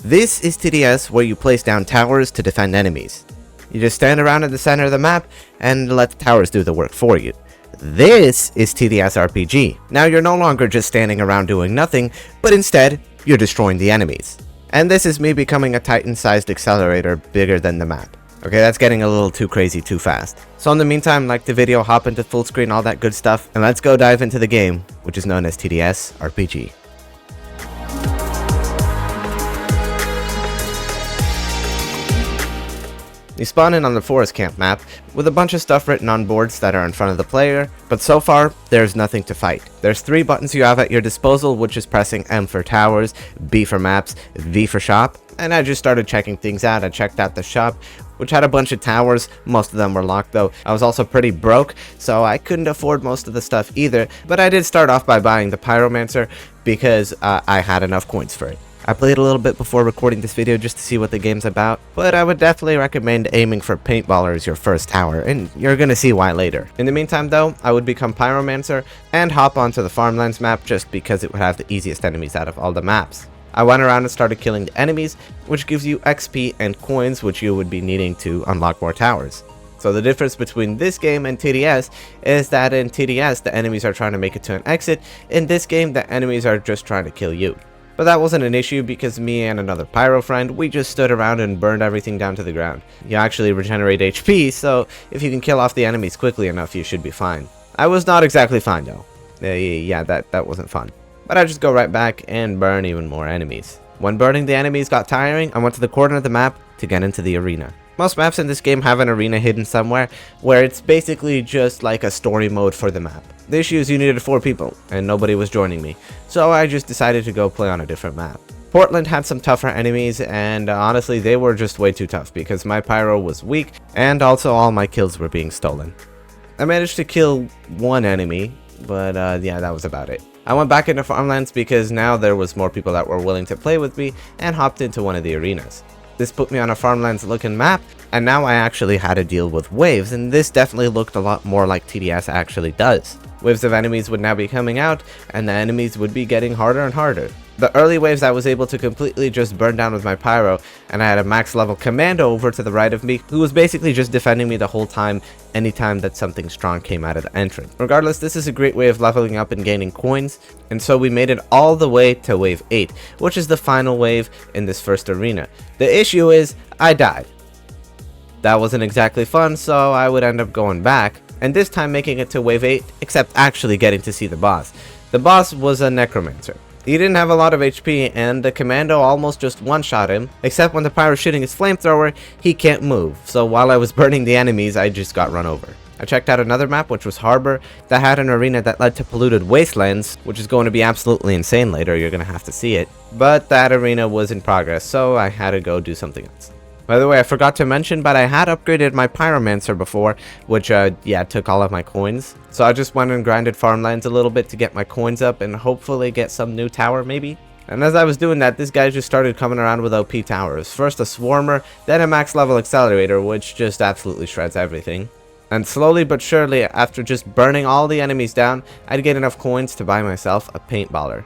This is TDS, where you place down towers to defend enemies. You just stand around in the center of the map and let the towers do the work for you. This is TDS RPG. Now you're no longer just standing around doing nothing, but instead, you're destroying the enemies. And this is me becoming a Titan-sized accelerator bigger than the map. Okay, that's getting a little too crazy too fast. So in the meantime, like the video, hop into full screen, all that good stuff, and let's go dive into the game, which is known as TDS RPG. You spawn in on the forest camp map with a bunch of stuff written on boards that are in front of the player, but so far there's nothing to fight. There's 3 buttons you have at your disposal, which is pressing M for towers, B for maps, V for shop, and I just started checking things out. I checked out the shop, which had a bunch of towers. Most of them were locked though. I was also pretty broke, so I couldn't afford most of the stuff either, but I did start off by buying the Pyromancer because I had enough coins for it. I played a little bit before recording this video just to see what the game's about, but I would definitely recommend aiming for paintballer as your first tower, and you're gonna see why later. In the meantime though, I would become Pyromancer and hop onto the farmlands map just because it would have the easiest enemies out of all the maps. I went around and started killing the enemies, which gives you XP and coins, which you would be needing to unlock more towers. So the difference between this game and TDS is that in TDS the enemies are trying to make it to an exit, in this game the enemies are just trying to kill you. But that wasn't an issue because me and another pyro friend, we just stood around and burned everything down to the ground. You actually regenerate HP, so if you can kill off the enemies quickly enough, you should be fine. I was not exactly fine though. Yeah, that wasn't fun. But I just go right back and burn even more enemies. When burning the enemies got tiring, I went to the corner of the map to get into the arena. Most maps in this game have an arena hidden somewhere, where it's basically just like a story mode for the map. The issue is you needed 4 people, and nobody was joining me, so I just decided to go play on a different map. Portland had some tougher enemies, and honestly they were just way too tough because my pyro was weak, and also all my kills were being stolen. I managed to kill 1 enemy, but yeah, that was about it. I went back into farmlands because now there was more people that were willing to play with me, and hopped into one of the arenas. This put me on a farmlands looking map, and now I actually had to deal with waves, and this definitely looked a lot more like TDS actually does. Waves of enemies would now be coming out, and the enemies would be getting harder and harder. The early waves I was able to completely just burn down with my pyro, and I had a max level commando over to the right of me who was basically just defending me the whole time anytime that something strong came out of the entrance. Regardless, this is a great way of leveling up and gaining coins, and so we made it all the way to wave 8, which is the final wave in this first arena. The issue is, I died. That wasn't exactly fun, so I would end up going back, and this time making it to wave 8, except actually getting to see the boss. The boss was a Necromancer. He didn't have a lot of HP, and the commando almost just one-shot him, except when the pyro's shooting his flamethrower, he can't move, so while I was burning the enemies, I just got run over. I checked out another map, which was Harbor, that had an arena that led to Polluted Wastelands, which is going to be absolutely insane later, you're going to have to see it. But that arena was in progress, so I had to go do something else. By the way, I forgot to mention, but I had upgraded my Pyromancer before, which, yeah, took all of my coins. So I just went and grinded farmlands a little bit to get my coins up and hopefully get some new tower, maybe? And as I was doing that, this guy just started coming around with OP towers. First a Swarmer, then a max level accelerator, which just absolutely shreds everything. And slowly but surely, after just burning all the enemies down, I'd get enough coins to buy myself a paintballer.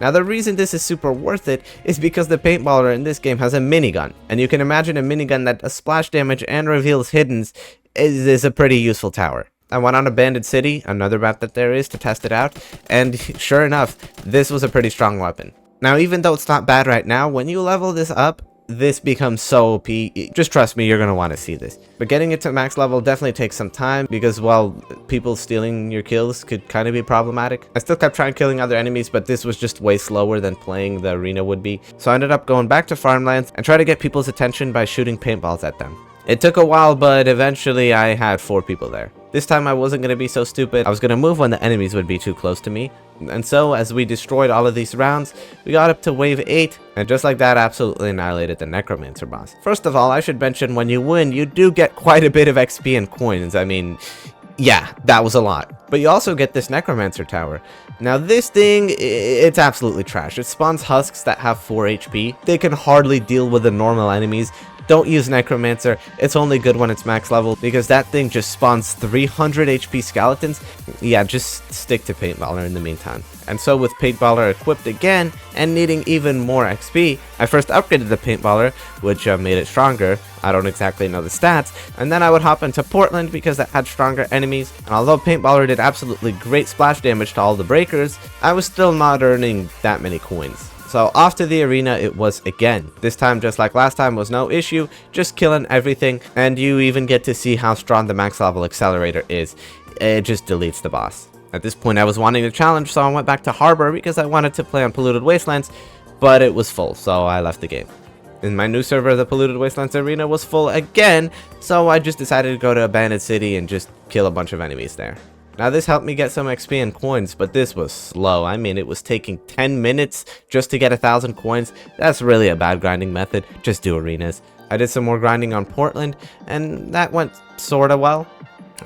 Now the reason this is super worth it is because the paintballer in this game has a minigun, and you can imagine a minigun that does splash damage and reveals hiddens is a pretty useful tower. I went on Abandoned City, another map that there is, to test it out, and sure enough, this was a pretty strong weapon. Now even though it's not bad right now, when you level this up, this becomes so OP. Just trust me, you're going to want to see this. But getting it to max level definitely takes some time because, well, people stealing your kills could kind of be problematic. I still kept trying killing other enemies, but this was just way slower than playing the arena would be. So I ended up going back to farmlands and try to get people's attention by shooting paintballs at them. It took a while, but eventually I had 4 people there. This time I wasn't going to be so stupid. I was going to move when the enemies would be too close to me. And so, as we destroyed all of these rounds, we got up to wave 8, and just like that, absolutely annihilated the Necromancer boss. First of all, I should mention, when you win, you do get quite a bit of XP and coins. I mean, yeah, that was a lot. But you also get this Necromancer tower. Now this thing, it's absolutely trash. It spawns husks that have 4 HP. They can hardly deal with the normal enemies. don't use Necromancer. It's only good when it's max level because that thing just spawns 300 HP skeletons. Yeah, just stick to paintballer in the meantime. And so with paintballer equipped again and needing even more XP, I first upgraded the paintballer, which made it stronger. I don't exactly know the stats. And then I would hop into Portland because that had stronger enemies. And although paintballer did absolutely great splash damage to all the breakers, I was still not earning that many coins. So off to the arena it was again. This time, just like last time, was no issue, just killing everything, and you even get to see how strong the max level accelerator is. It just deletes the boss. At this point I was wanting a challenge, so I went back to Harbor because I wanted to play on Polluted Wastelands, but it was full, so I left the game. In my new server, the Polluted Wastelands arena was full again, so I just decided to go to Abandoned City and just kill a bunch of enemies there. Now this helped me get some XP and coins, but this was slow. I mean, it was taking 10 minutes just to get 1,000 coins. That's really a bad grinding method. Just do arenas. I did some more grinding on Portland, and that went sorta well.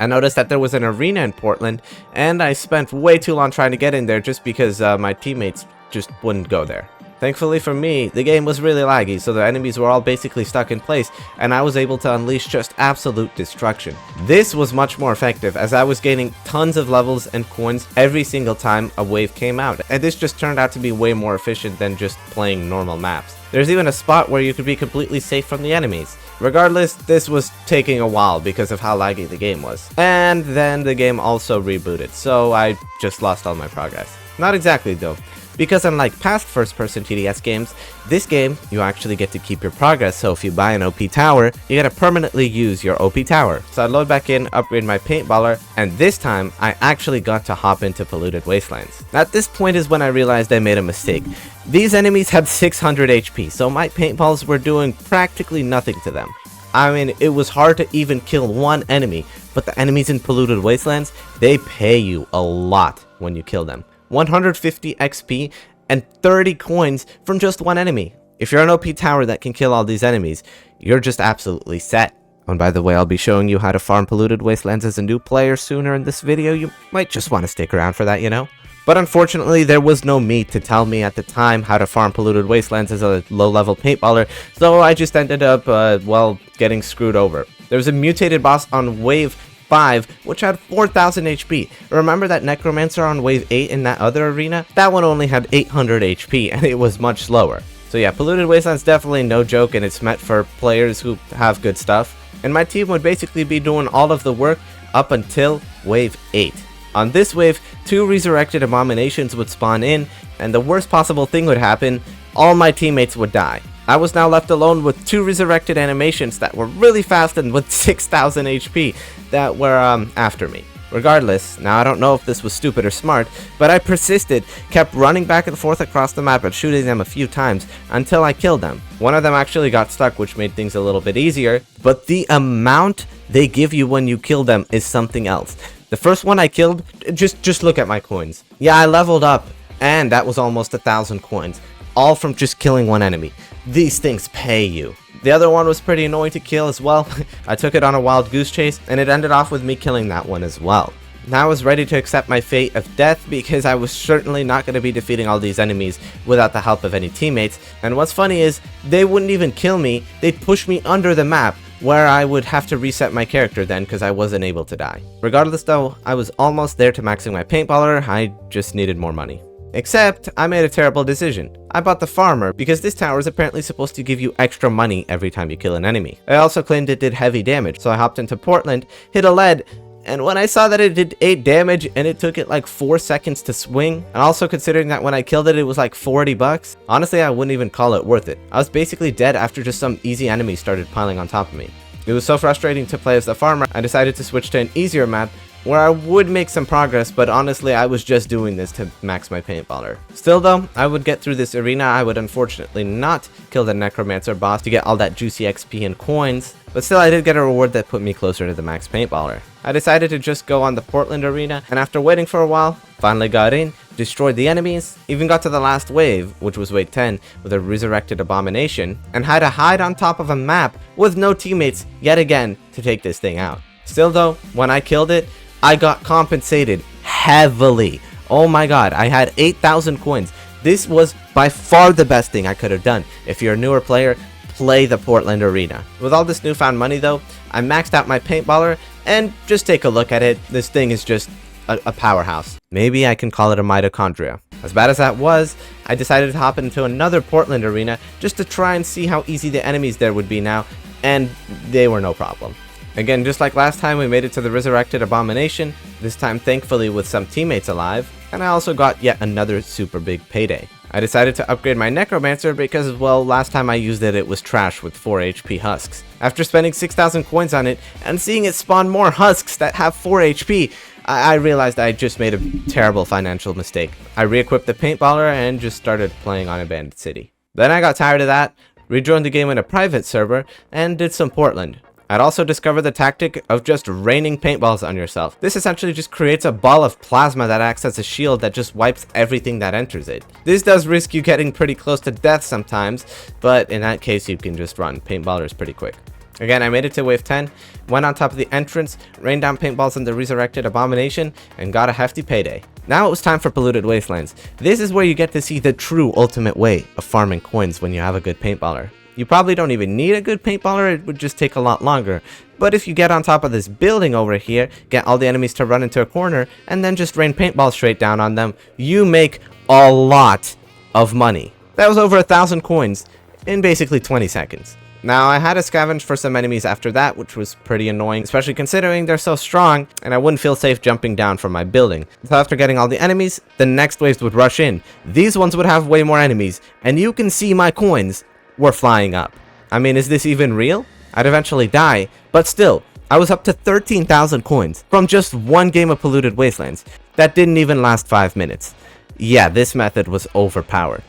I noticed that there was an arena in Portland, and I spent way too long trying to get in there just because my teammates just wouldn't go there. Thankfully for me, the game was really laggy, so the enemies were all basically stuck in place, and I was able to unleash just absolute destruction. This was much more effective, as I was gaining tons of levels and coins every single time a wave came out, and this just turned out to be way more efficient than just playing normal maps. There's even a spot where you could be completely safe from the enemies. Regardless, this was taking a while because of how laggy the game was. And then the game also rebooted, so I just lost all my progress. Not exactly though. Because unlike past first-person TDS games, this game, you actually get to keep your progress, so if you buy an OP tower, you get to permanently use your OP tower. So I load back in, upgrade my paintballer, and this time, I actually got to hop into Polluted Wastelands. At this point is when I realized I made a mistake. These enemies had 600 HP, so my paintballs were doing practically nothing to them. I mean, it was hard to even kill one enemy, but the enemies in Polluted Wastelands, they pay you a lot when you kill them. 150 XP and 30 coins from just one enemy. If you're an OP tower that can kill all these enemies, you're just absolutely set. And by the way, I'll be showing you how to farm Polluted Wastelands as a new player sooner in this video. You might just want to stick around for that, you know? But unfortunately, there was no me to tell me at the time how to farm Polluted Wastelands as a low-level paintballer, so I just ended up, well, getting screwed over. There was a mutated boss on Wave 5, which had 4,000 HP. Remember that Necromancer on Wave 8 in that other arena? That one only had 800 HP, and it was much slower. So yeah, Polluted Wastelands definitely no joke, and it's meant for players who have good stuff. And my team would basically be doing all of the work up until Wave 8. On this wave, 2 resurrected abominations would spawn in, and the worst possible thing would happen, all my teammates would die. I was now left alone with 2 resurrected animations that were really fast and with 6,000 HP that were after me. Regardless, now I don't know if this was stupid or smart, but I persisted, kept running back and forth across the map and shooting them a few times until I killed them. One of them actually got stuck, which made things a little bit easier, but the amount they give you when you kill them is something else. The first one I killed, just look at my coins. Yeah, I leveled up, and that was almost 1,000 coins, all from just killing one enemy. These things pay you. The other one was pretty annoying to kill as well. I took it on a wild goose chase, and it ended off with me killing that one as well. Now I was ready to accept my fate of death because I was certainly not going to be defeating all these enemies without the help of any teammates. And what's funny is, they wouldn't even kill me, they'd push me under the map, where I would have to reset my character then because I wasn't able to die. Regardless though, I was almost there to maxing my paintballer, I just needed more money. Except, I made a terrible decision. I bought the farmer because this tower is apparently supposed to give you extra money every time you kill an enemy. I also claimed it did heavy damage, so I hopped into Portland, hit a lead, and when I saw that it did 8 damage and it took it like 4 seconds to swing, and also considering that when I killed it, it was like 40 bucks, honestly I wouldn't even call it worth it. I was basically dead after just some easy enemies started piling on top of me. It was so frustrating to play as the farmer, I decided to switch to an easier map where I would make some progress, but honestly I was just doing this to max my paintballer. Still though, I would get through this arena. I would unfortunately not kill the Necromancer boss to get all that juicy XP and coins, but still I did get a reward that put me closer to the max paintballer. I decided to just go on the Portland arena, and after waiting for a while, finally got in, destroyed the enemies, even got to the last wave, which was wave 10, with a resurrected abomination, and had to hide on top of a map with no teammates yet again to take this thing out. Still though, when I killed it, I got compensated heavily. Oh my god, I had 8,000 coins. This was by far the best thing I could have done. If you're a newer player, play the Portland Arena. With all this newfound money though, I maxed out my paintballer, and just take a look at it, this thing is just a powerhouse. Maybe I can call it a mitochondria. As bad as that was, I decided to hop into another Portland Arena just to try and see how easy the enemies there would be now, and they were no problem. Again, just like last time, we made it to the resurrected abomination, this time thankfully with some teammates alive, and I also got yet another super big payday. I decided to upgrade my Necromancer because, well, last time I used it, it was trash with 4 HP husks. After spending 6,000 coins on it and seeing it spawn more husks that have 4 HP, I realized I just made a terrible financial mistake. I re-equipped the paintballer and just started playing on Abandoned City. Then I got tired of that, rejoined the game in a private server, and did some Portland. I'd also discovered the tactic of just raining paintballs on yourself. This essentially just creates a ball of plasma that acts as a shield that just wipes everything that enters it. This does risk you getting pretty close to death sometimes, but in that case you can just run. Paintballers pretty quick. Again, I made it to wave 10, went on top of the entrance, rained down paintballs on the resurrected abomination, and got a hefty payday. Now it was time for Polluted Wastelands. This is where you get to see the true ultimate way of farming coins when you have a good paintballer. You probably don't even need a good paintballer, it would just take a lot longer. But if you get on top of this building over here, get all the enemies to run into a corner, and then just rain paintballs straight down on them, you make a lot of money. That was over 1,000 coins in basically 20 seconds. Now, I had to scavenge for some enemies after that, which was pretty annoying, especially considering they're so strong, and I wouldn't feel safe jumping down from my building. So after getting all the enemies, the next waves would rush in. These ones would have way more enemies, and you can see my coins were flying up. I mean, is this even real? I'd eventually die, but still, I was up to 13,000 coins from just one game of Polluted Wastelands. That didn't even last 5 minutes. Yeah, this method was overpowered.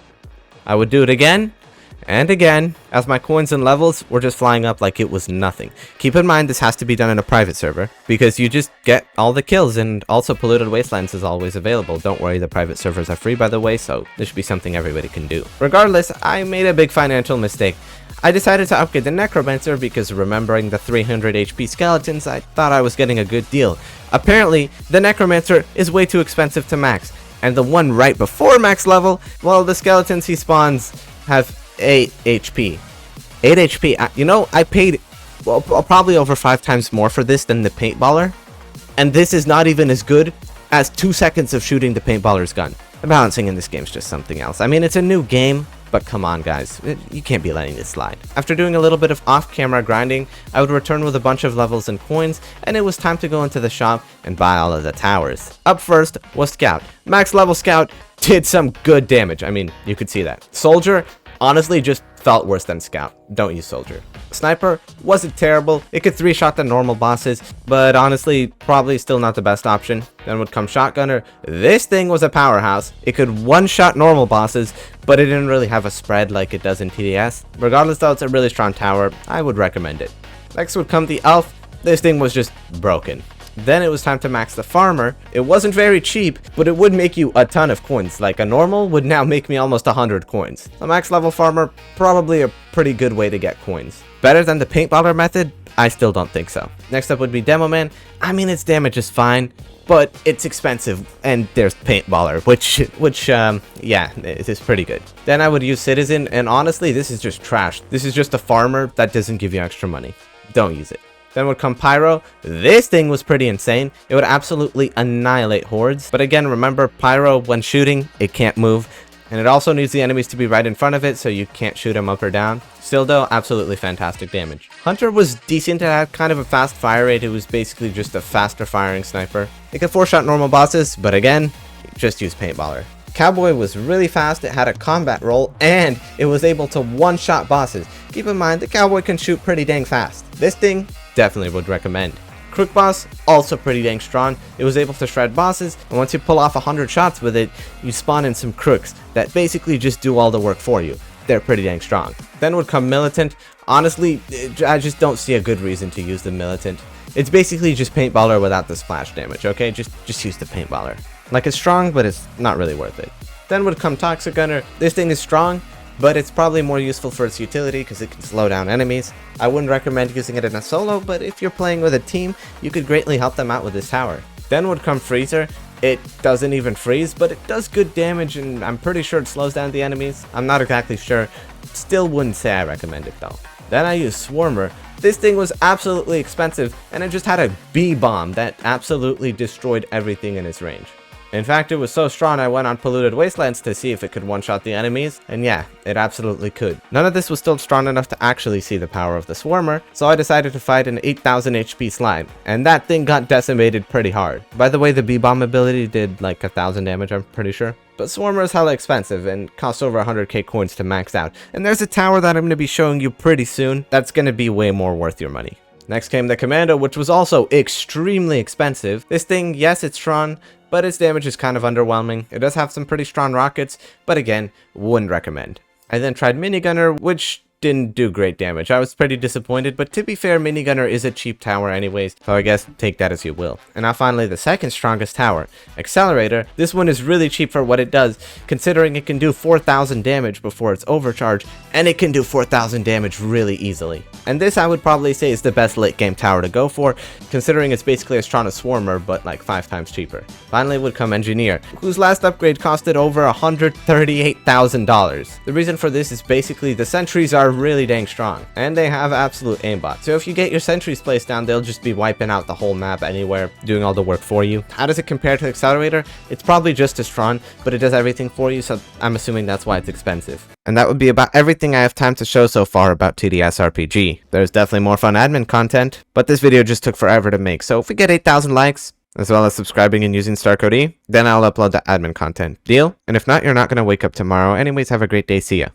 I would do it again and again, as my coins and levels were just flying up like it was nothing. Keep in mind this has to be done in a private server, because you just get all the kills, and also Polluted Wastelands is always available. Don't worry, the private servers are free by the way, so this should be something everybody can do. Regardless, I made a big financial mistake. I decided to upgrade the Necromancer because, remembering the 300 HP skeletons, I thought I was getting a good deal. Apparently, the Necromancer is way too expensive to max, and the one right before max level, well, the skeletons he spawns have 8 HP. 8 HP. You know, I paid probably over 5 times more for this than the paintballer, and this is not even as good as 2 seconds of shooting the paintballer's gun. The balancing in this game is just something else. I mean, it's a new game, but come on guys, you can't be letting this slide. After doing a little bit of off-camera grinding, I would return with a bunch of levels and coins, and it was time to go into the shop and buy all of the towers. Up first was Scout. Max level Scout did some good damage. I mean, you could see that. Soldier honestly just felt worse than Scout. Don't use Soldier. Sniper wasn't terrible. It could 3-shot the normal bosses, but honestly, probably still not the best option. Then would come Shotgunner. This thing was a powerhouse. It could 1-shot normal bosses, but it didn't really have a spread like it does in TDS. Regardless though, it's a really strong tower. I would recommend it. Next would come the Elf. This thing was just broken. Then it was time to max the Farmer. It wasn't very cheap, but it would make you a ton of coins. Like a normal would now make me almost 100 coins. A max level Farmer, probably a pretty good way to get coins. Better than the paintballer method? I still don't think so. Next up would be Demo Man. I mean, its damage is fine, but it's expensive, and there's paintballer, which yeah, it is pretty good. Then I would use Citizen, and honestly, this is just trash. This is just a farmer that doesn't give you extra money. Don't use it. Then would come Pyro. This thing was pretty insane. It would absolutely annihilate hordes. But again, remember, Pyro, when shooting, it can't move. And it also needs the enemies to be right in front of it, so you can't shoot them up or down. Still though, absolutely fantastic damage. Hunter was decent. It had kind of a fast fire rate. It was basically just a faster firing sniper. It could 4-shot normal bosses, but again, just use Paintballer. Cowboy was really fast, it had a combat roll, and it was able to 1-shot bosses. Keep in mind, the Cowboy can shoot pretty dang fast. This thing, definitely would recommend. Crook Boss, also pretty dang strong. It was able to shred bosses, and once you pull off 100 shots with it, you spawn in some crooks that basically just do all the work for you. They're pretty dang strong. Then would come Militant. Honestly, I just don't see a good reason to use the Militant. It's basically just Paintballer without the splash damage, okay? Just use the Paintballer. Like, it's strong, but it's not really worth it. Then would come Toxic Gunner. This thing is strong, but it's probably more useful for its utility because it can slow down enemies. I wouldn't recommend using it in a solo, but if you're playing with a team, you could greatly help them out with this tower. Then would come Freezer. It doesn't even freeze, but it does good damage, and I'm pretty sure it slows down the enemies. I'm not exactly sure. Still wouldn't say I recommend it though. Then I used Swarmer. This thing was absolutely expensive, and it just had a B-bomb that absolutely destroyed everything in its range. In fact, it was so strong I went on Polluted Wastelands to see if it could one-shot the enemies, and yeah, it absolutely could. None of this was still strong enough to actually see the power of the Swarmer, so I decided to fight an 8000 HP slime, and that thing got decimated pretty hard. By the way, the B-bomb ability did like 1000 damage, I'm pretty sure. But Swarmer is hella expensive and costs over 100k coins to max out, and there's a tower that I'm going to be showing you pretty soon that's going to be way more worth your money. Next came the Commando, which was also extremely expensive. This thing, yes, it's strong, but its damage is kind of underwhelming. It does have some pretty strong rockets, but again, wouldn't recommend. I then tried Minigunner, which didn't do great damage. I was pretty disappointed, but to be fair, Minigunner is a cheap tower anyways, so I guess take that as you will. And now finally, the second strongest tower, Accelerator. This one is really cheap for what it does, considering it can do 4000 damage before it's overcharged, and it can do 4000 damage really easily. And this I would probably say is the best late game tower to go for, considering it's basically as strong as Swarmer, but like 5 times cheaper. Finally would come Engineer, whose last upgrade costed over $138,000. The reason for this is basically the sentries are really dang strong, and they have absolute aimbot. So if you get your sentries placed down, they'll just be wiping out the whole map anywhere, doing all the work for you. How does it compare to Accelerator? It's probably just as strong, but it does everything for you, so I'm assuming that's why it's expensive. And that would be about everything I have time to show so far about TDS RPG. There's definitely more fun admin content, but this video just took forever to make, so if we get 8,000 likes, as well as subscribing and using star code E, then I'll upload the admin content. Deal? And if not, you're not going to wake up tomorrow. Anyways, have a great day. See ya.